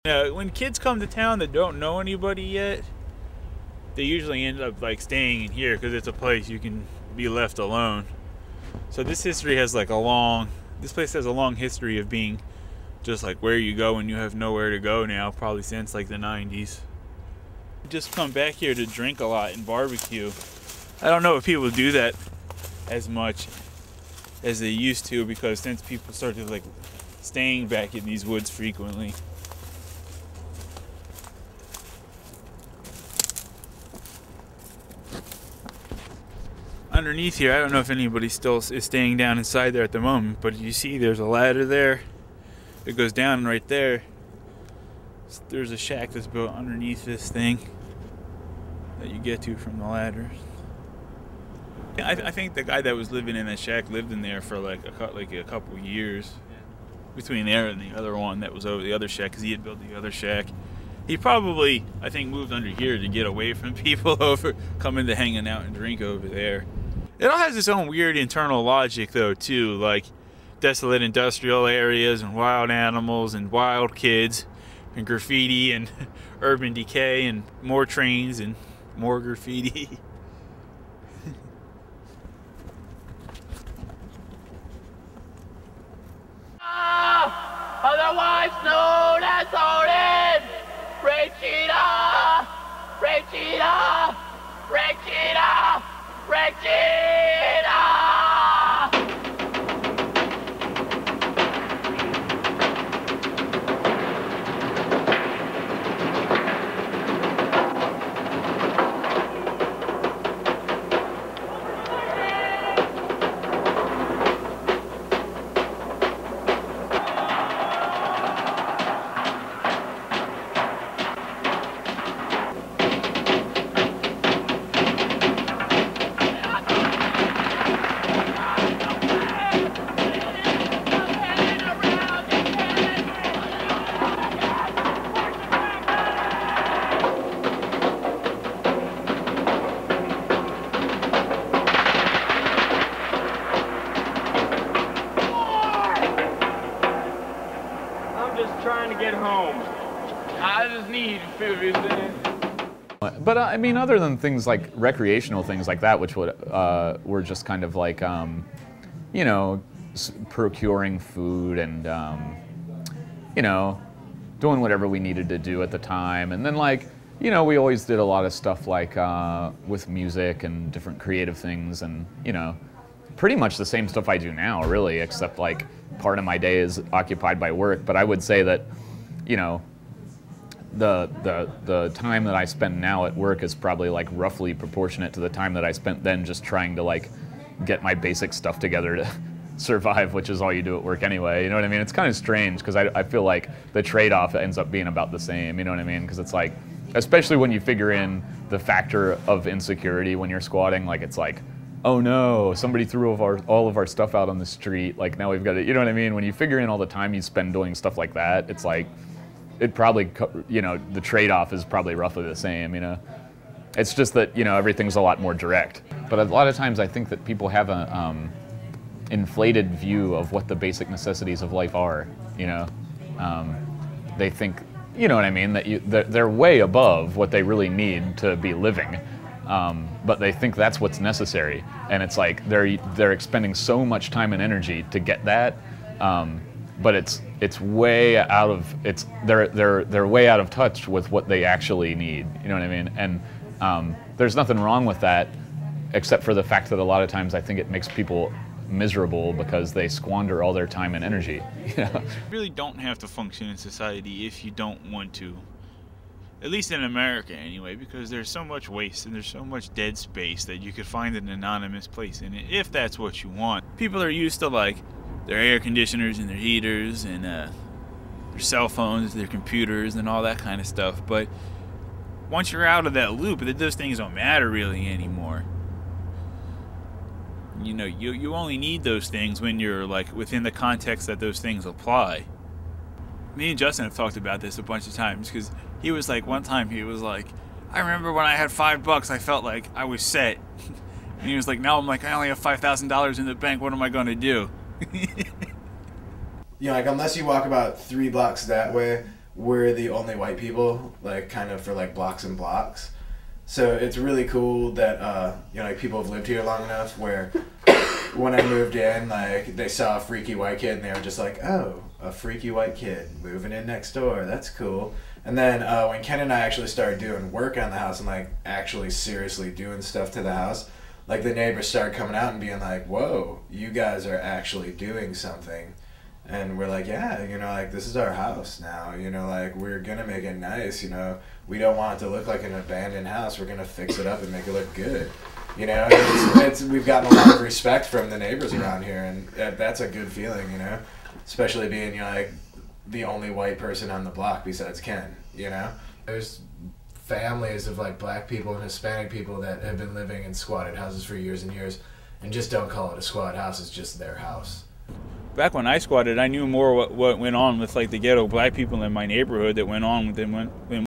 When kids come to town that don't know anybody yet, they usually end up like staying in here because it's a place you can be left alone. So this history has like this place has a long history of being just like where you go when you have nowhere to go now, probably since like the 90s. Just come back here to drink a lot and barbecue. I don't know if people do that as much as they used to, because since people started like staying back in these woods frequently. Underneath here, I don't know if anybody still is staying down inside there at the moment, but you see there's a ladder there. It goes down right there. There's a shack that's built underneath this thing that you get to from the ladder. I think the guy that was living in that shack lived in there for like a couple years, between there and the other one that was over the other shack, because he had built the other shack. He probably, I think, moved under here to get away from people over coming to hanging out and drink over there. It all has its own weird internal logic though too, like desolate industrial areas and wild animals and wild kids and graffiti and urban decay and more trains and more graffiti. Otherwise known as Odin! Regina! Regina! Regina! Regina! Trying to get home. I just need food. But I mean, other than things like recreational things like that, which were just kind of like, you know, procuring food and, you know, doing whatever we needed to do at the time. And then like, you know, we always did a lot of stuff like with music and different creative things, and, you know, pretty much the same stuff I do now, really, except like part of my day is occupied by work. But I would say that, you know, the time that I spend now at work is probably like roughly proportionate to the time that I spent then just trying to like get my basic stuff together to survive, which is all you do at work anyway. You know what I mean? It's kind of strange because I feel like the trade-off ends up being about the same. You know what I mean? Because it's like, especially when you figure in the factor of insecurity when you're squatting, like it's like, oh no, somebody threw all of our stuff out on the street, like now we've got to, you know what I mean? When you figure in all the time you spend doing stuff like that, it's like, it probably, you know, the trade-off is probably roughly the same, you know? It's just that, you know, everything's a lot more direct. But a lot of times I think that people have a inflated view of what the basic necessities of life are, you know? They think, you know what I mean, that they're way above what they really need to be living. But they think that's what's necessary, and it's like they're expending so much time and energy to get that, but it's way out of they're way out of touch with what they actually need. You know what I mean? And there's nothing wrong with that, except for the fact that a lot of times I think it makes people miserable because they squander all their time and energy. You know? You really don't have to function in society if you don't want to. At least in America anyway, because there's so much waste and there's so much dead space that you could find an anonymous place in it if that's what you want. People are used to like their air conditioners and their heaters and their cell phones, their computers and all that kind of stuff, but once you're out of that loop, those things don't matter really anymore. You know, you only need those things when you're like within the context that those things apply. Me and Justin have talked about this a bunch of times, because he was like, one time he was like, I remember when I had $5, I felt like I was set. And he was like, now I'm like, I only have $5,000 in the bank, what am I going to do? You know, like unless you walk about 3 blocks that way, we're the only white people, like kind of for like blocks and blocks. So it's really cool that you know, like people have lived here long enough where when I moved in, like they saw a freaky white kid and they were just like, oh, a freaky white kid moving in next door, that's cool. And then when Ken and I actually started doing work on the house and like actually seriously doing stuff to the house, like the neighbors started coming out and being like, whoa, you guys are actually doing something. And we're like, yeah, you know, like this is our house now, you know, like we're gonna make it nice, you know, we don't want it to look like an abandoned house, we're gonna fix it up and make it look good, you know. We've gotten a lot of respect from the neighbors around here, and that's a good feeling, you know, especially being, you know, like the only white person on the block besides Ken, you know. There's families of like black people and Hispanic people that have been living in squatted houses for years and years and just don't call it a squat house, it's just their house. Back when I squatted, I knew more what went on with like the ghetto black people in my neighborhood that went on than